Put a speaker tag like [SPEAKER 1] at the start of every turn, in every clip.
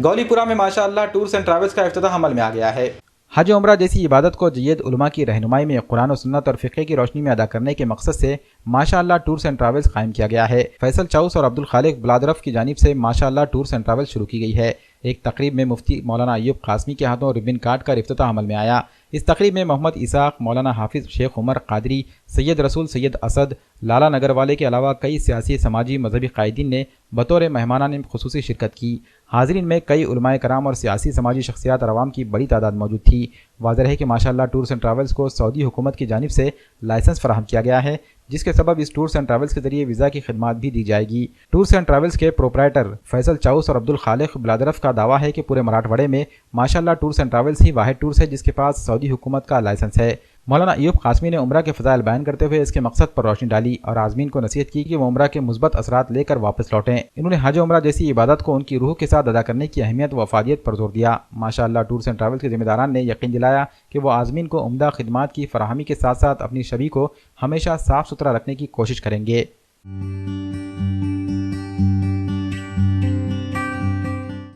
[SPEAKER 1] گولی پورہ میں ماشاءاللہ ٹورز اینڈ ٹریولز کا افتتاح عمل میں آ گیا ہے۔ حج و عمرہ جیسی عبادت کو جید علماء کی رہنمائی میں قرآن و سنت اور فقہ کی روشنی میں ادا کرنے کے مقصد سے ماشاءاللہ ٹورز اینڈ ٹریولز قائم کیا گیا ہے۔ فیصل چاؤس اور عبدالخالق بلادرف کی جانب سے ماشاءاللہ ٹورز اینڈ ٹریولز شروع کی گئی ہے۔ ایک تقریب میں مفتی مولانا ایوب قاسمی کے ہاتھوں ربن کاٹ کر افتتاح عمل میں آیا۔ اس تقریب میں محمد اسحاق، مولانا حافظ شیخ عمر قادری، سید رسول سید اسد، لالا نگر والے کے علاوہ کئی سیاسی، سماجی، مذہبی قائدین نے بطور مہمانان خصوصی شرکت کی۔ حاضرین میں کئی علماء کرام اور سیاسی سماجی شخصیات اور عوام کی بڑی تعداد موجود تھی۔ واضح ہے کہ ماشاءاللہ ٹورز اینڈ ٹریولز کو سعودی حکومت کی جانب سے لائسنس فراہم کیا گیا ہے، جس کے سبب اس ٹورز اینڈ ٹریولز کے ذریعے ویزا کی خدمات بھی دی جائے گی۔ ٹورز اینڈ ٹریولز کے پروپرائٹر فیصل چاؤس اور عبدالخالق بلادرف کا دعویٰ ہے کہ پورے مراٹھواڑے میں ماشاءاللہ ٹورز اینڈ ٹریولز ہی واحد ٹورز ہے جس کے پاس سعودی حکومت کا لائسنس ہے۔ مولانا ایوب قاسمی نے عمرہ کے فضائل بیان کرتے ہوئے اس کے مقصد پر روشنی ڈالی اور عازمین کو نصیحت کی کہ وہ عمرہ کے مثبت اثرات لے کر واپس لوٹیں۔ انہوں نے حج و عمرہ جیسی عبادت کو ان کی روح کے ساتھ ادا کرنے کی اہمیت و افادیت پر زور دیا۔ ماشاءاللہ ٹورز اینڈ ٹریولز کے ذمہ داران نے یقین دلایا کہ وہ عازمین کو عمدہ خدمات کی فراہمی کے ساتھ ساتھ اپنی شبیہ کو ہمیشہ صاف ستھرا رکھنے کی کوشش کریں گے۔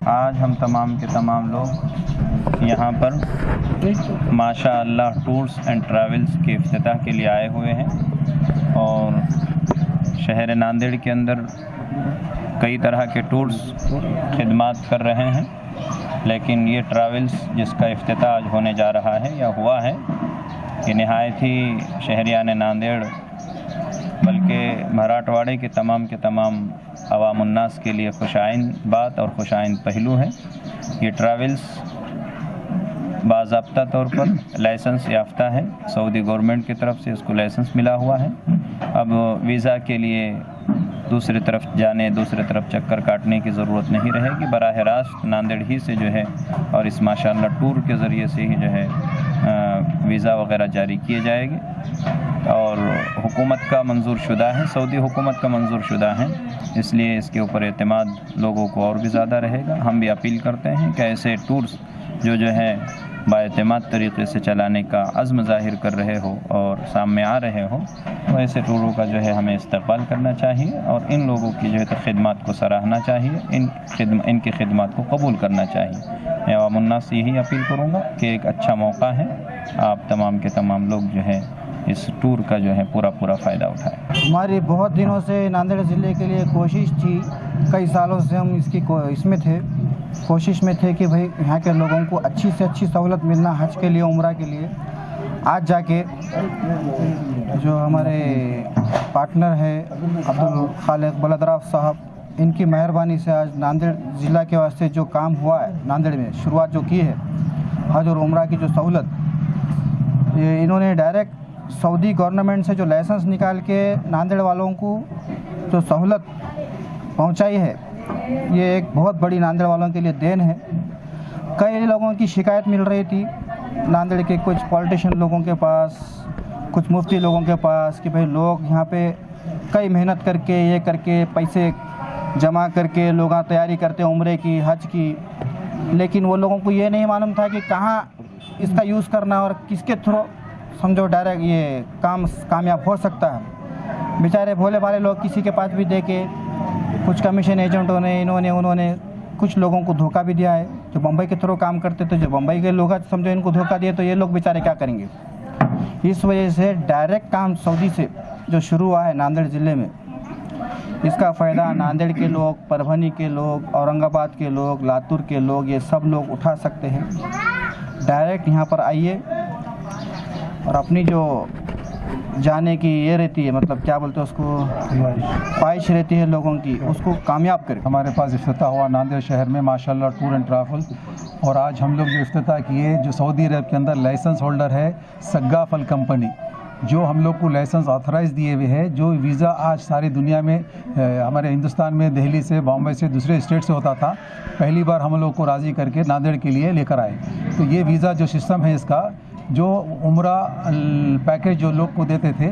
[SPEAKER 2] آج ہم تمام کے تمام لوگ یہاں پر ماشاءاللہ ٹورز اینڈ ٹریولز کے افتتاح کے لیے آئے ہوئے ہیں اور شہر ناندیڑ کے اندر کئی طرح کے ٹورز خدمات کر رہے ہیں، لیکن یہ ٹریولز جس کا افتتاح آج ہونے جا رہا ہے یا ہوا ہے، یہ نہایت ہی شہریان ناندیڑ بلکہ مراٹھواڑے کے تمام عوام الناس کے لیے خوش آئند بات اور خوش آئند پہلو ہے۔ یہ ٹریولز باضابطہ طور پر لائسنس یافتہ ہے، سعودی گورنمنٹ کی طرف سے اس کو لائسنس ملا ہوا ہے۔ اب ویزا کے لیے دوسری طرف جانے، دوسری طرف چکر کاٹنے کی ضرورت نہیں رہے گی، براہ راست ناندیڑ ہی سے جو ہے اور اس ماشاءاللہ ٹور کے ذریعے سے ہی جو ہے ویزا وغیرہ جاری کیے جائے گی اور حکومت کا منظور شدہ ہے، سعودی حکومت کا منظور شدہ ہے، اس لیے اس کے اوپر اعتماد لوگوں کو اور بھی زیادہ رہے گا۔ ہم بھی اپیل کرتے ہیں کہ ایسے ٹورز جو ہے بااعتماد طریقے سے چلانے کا عزم ظاہر کر رہے ہو اور سامنے آ رہے ہو، تو ایسے ٹوروں کا جو ہے ہمیں استقبال کرنا چاہیے اور ان لوگوں کی جو ہے خدمات کو سراہنا چاہیے، ان کی خدمات کو قبول کرنا چاہیے۔ میں عوام الناس سے یہی اپیل کروں گا کہ ایک اچھا موقع ہے، آپ تمام کے تمام لوگ جو ہے اس ٹور کا جو ہے پورا فائدہ اٹھائیں۔
[SPEAKER 3] ہماری بہت دنوں سے ناندیڑ ضلع کے لیے کوشش تھی، کئی سالوں سے ہم کوشش میں تھے کہ بھئی یہاں کے لوگوں کو اچھی سے اچھی سہولت ملنا حج کے لیے، عمرہ کے لیے۔ آج جا کے جو ہمارے پارٹنر ہے عبدالخالق بلادرف صاحب، ان کی مہربانی سے آج ناندیڑ ضلع کے واسطے جو کام ہوا ہے، ناندیڑ میں شروعات جو کی ہے حج اور عمرہ کی جو سہولت، یہ انہوں نے ڈائریکٹ سعودی گورنمنٹ سے جو لائسنس نکال کے ناندیڑ والوں کو جو سہولت پہنچائی ہے، یہ ایک بہت بڑی ناندیڑ والوں کے لیے دین ہے۔ کئی لوگوں کی شکایت مل رہی تھی ناندیڑ کے کچھ پولیٹیشین لوگوں کے پاس، کچھ مفتی لوگوں کے پاس کہ بھئی لوگ یہاں پہ کئی محنت کر کے، یہ کر کے، پیسے جمع کر کے لوگ تیاری کرتے عمرے کی، حج کی، لیکن وہ لوگوں کو یہ نہیں معلوم تھا کہ کہاں اس کا یوز کرنا اور کس کے تھرو سمجھو ڈائریکٹ یہ کام کامیاب ہو سکتا ہے۔ بیچارے بھولے بھالے لوگ کسی کے پاس بھی دے کے، کچھ کمیشن ایجنٹوں نے انہوں نے کچھ لوگوں کو دھوکہ بھی دیا ہے، جو بمبئی کے تھرو کام کرتے تھے، جو بمبئی کے لوگ سمجھو ان کو دھوکہ دیے تو یہ لوگ بیچارے کیا کریں گے۔ اس وجہ سے ڈائریکٹ کام سعودی سے جو شروع ہوا ہے ناندیڑ ضلع میں، اس کا فائدہ ناندیڑ کے لوگ، پربھنی کے لوگ، اورنگ آباد کے لوگ، لاتور کے لوگ، یہ سب لوگ اٹھا سکتے ہیں۔ ڈائریکٹ یہاں پر آئیے اور اپنی جو جانے کی یہ رہتی ہے، مطلب کیا بولتے ہیں اس کو، خواہش رہتی ہے لوگوں کی، اس کو کامیاب کریں۔
[SPEAKER 4] ہمارے پاس افتتاح ہوا ناندیڑ شہر میں ماشاءاللہ ٹور اینڈ ٹریول، اور آج ہم لوگ جو افتتاح کیے، جو سعودی عرب کے اندر لائسنس ہولڈر ہے سگاف کمپنی، جو ہم لوگ کو لائسنس آتھرائز دیے ہوئے ہے، جو ویزا آج ساری دنیا میں ہمارے ہندوستان میں دہلی سے، بامبے سے، دوسرے اسٹیٹ سے ہوتا تھا، پہلی بار ہم لوگ کو راضی کر کے ناندیڑ کے لیے لے کر آئے۔ تو یہ ویزا جو سسٹم ہے اس کا، جو عمرہ پیکیج جو لوگ کو دیتے تھے